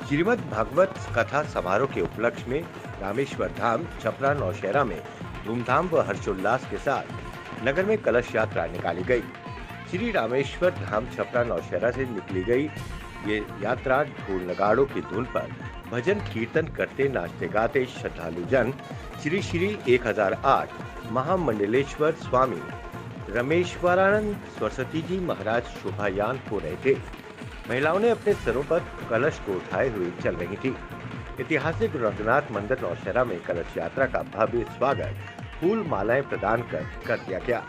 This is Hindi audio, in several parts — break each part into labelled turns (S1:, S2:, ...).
S1: श्रीमद् भागवत कथा समारोह के उपलक्ष्य में रामेश्वर धाम छपरा नौशहरा में धूमधाम व हर्षोल्लास के साथ नगर में कलश यात्रा निकाली गई। श्री रामेश्वर धाम छपरा नौशहरा से निकली गई ये यात्रा ढोल नगाड़ों की धुन पर भजन कीर्तन करते नाचते गाते श्रद्धालु जन श्री श्री 1008 महामंडलेश्वर स्वामी रमेश्वरानंद सरस्वती जी महाराज शोभायान हो रहे थे। महिलाओं ने अपने सरों पर कलश को उठाए हुए चल रही थी। ऐतिहासिक रंगनाथ मंदिर नौशहरा में कलश यात्रा का भव्य स्वागत फूल मालाएं प्रदान कर दिया गया।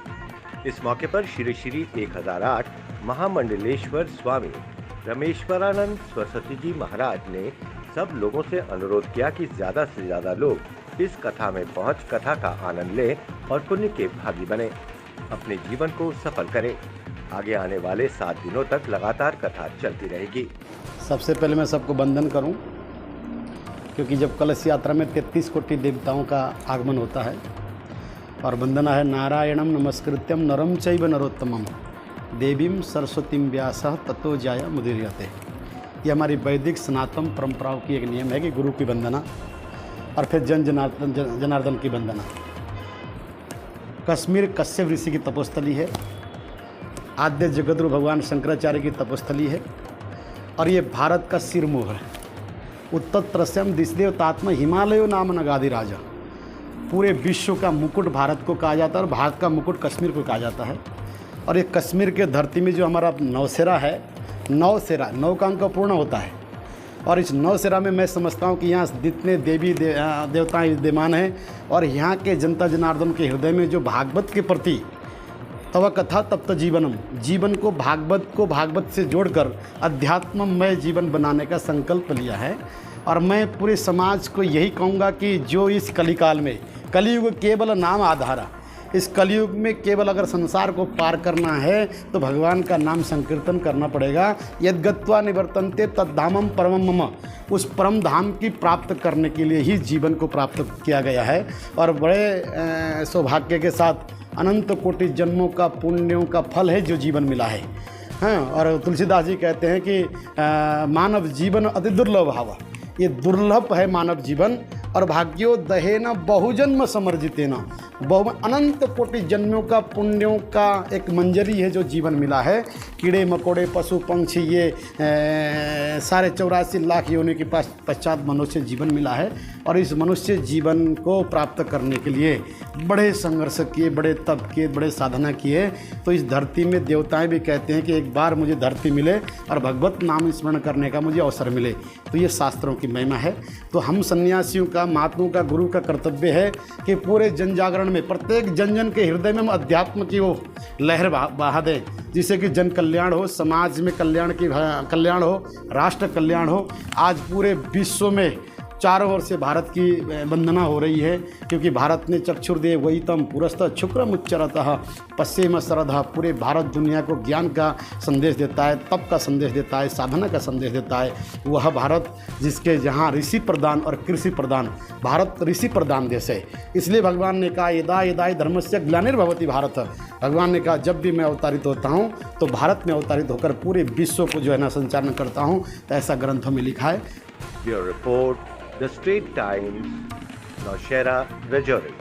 S1: इस मौके पर श्री श्री 1008 महामंडलेश्वर स्वामी रमेश्वरानंद सरस्वती जी महाराज ने सब लोगों से अनुरोध किया कि ज्यादा से ज्यादा लोग इस कथा में पहुंच कथा का आनंद लें और पुण्य के भागी बने, अपने जीवन को सफल करें। आगे आने वाले 7 दिनों तक लगातार कथा चलती रहेगी।
S2: सबसे पहले मैं सबको वंदन करूं, क्योंकि जब कलश यात्रा में 33 कोटि देवताओं का आगमन होता है और वंदना है नारायणम नमस्कृत्यम नरम चैव नरोत्तमम देवीम सरस्वतीम व्यासः ततो जाया मुदीर्यते। ये हमारी वैदिक सनातन परंपराओं की एक नियम है कि गुरु की वंदना और फिर जनार्दन की वंदना। कश्मीर कश्यप ऋषि की तपोस्थली है, आद्य जगद्गुरु भगवान शंकराचार्य की तपोस्थली है और ये भारत का सिरमौर है। उत्तरत्रस्यम दिशदेवतात्म हिमालयो नाम नगाधि राजा। पूरे विश्व का मुकुट भारत को कहा जाता है और भारत का मुकुट कश्मीर को कहा जाता है। और ये कश्मीर के धरती में जो हमारा नौशहरा है, नौशहरा 9 का अंक पूर्ण होता है और इस नौशहरा में मैं समझता हूँ कि यहाँ जितने देवी देवता विद्यमान हैं और यहाँ के जनता जनार्दन के हृदय में जो भागवत के प्रति तव कथा तप्त जीवनम, जीवन को भागवत से जोड़कर अध्यात्ममय जीवन बनाने का संकल्प लिया है। और मैं पूरे समाज को यही कहूँगा कि जो इस कलिकाल में, कलियुग केवल नाम आधारा, इस कलियुग में केवल अगर संसार को पार करना है तो भगवान का नाम संकीर्तन करना पड़ेगा। यद गत्वा निवर्तन्ते तद्धामम परमम मम, उस परम धाम की प्राप्त करने के लिए ही जीवन को प्राप्त किया गया है। और बड़े सौभाग्य के साथ अनंत कोटि जन्मों का पुण्यों का फल है जो जीवन मिला है। हाँ, और तुलसीदास जी कहते हैं कि मानव जीवन अति दुर्लभ भाव, ये दुर्लभ है मानव जीवन। और भाग्यो दहेन बहुजन्म समर्जितेन, अनंत कोटि जन्मों का पुण्यों का एक मंजरी है जो जीवन मिला है। कीड़े मकोड़े पशु पंछी ये सारे 84 लाख योनि के पश्चात मनुष्य जीवन मिला है। और इस मनुष्य जीवन को प्राप्त करने के लिए बड़े संघर्ष किए, बड़े तप किए, बड़े साधना किए। तो इस धरती में देवताएं भी कहते हैं कि एक बार मुझे धरती मिले और भगवत नाम स्मरण करने का मुझे अवसर मिले। तो ये शास्त्रों की महिमा है। तो हम सन्यासियों का, महात्माओं का, गुरु का कर्तव्य है कि पूरे जन जागरण में प्रत्येक जन जन के हृदय में हम अध्यात्म की वो लहर बहा दें, जिससे कि जन कल्याण हो, समाज में कल्याण हो, राष्ट्र कल्याण हो। आज पूरे विश्व में चारों ओर से भारत की वंदना हो रही है, क्योंकि भारत ने चक्षुर्देव वैतम पुरस्त शुक्रम उच्चरतः पश्चिम सरधा, पूरे भारत दुनिया को ज्ञान का संदेश देता है, तप का संदेश देता है, साधना का संदेश देता है। वह भारत जिसके जहाँ ऋषि प्रदान और कृषि प्रदान, भारत ऋषि प्रदान देश है। इसलिए भगवान ने कहा यदा यदा धर्मस्य ग्लानिर्भवति भारत। भगवान ने कहा जब भी मैं अवतारित होता हूँ तो भारत में अवतारित होकर पूरे विश्व को जो है ना संचालन करता हूँ। ऐसा ग्रंथों में लिखा है।
S1: Bureau report, The Straits Times, Nowshera, Rajouri।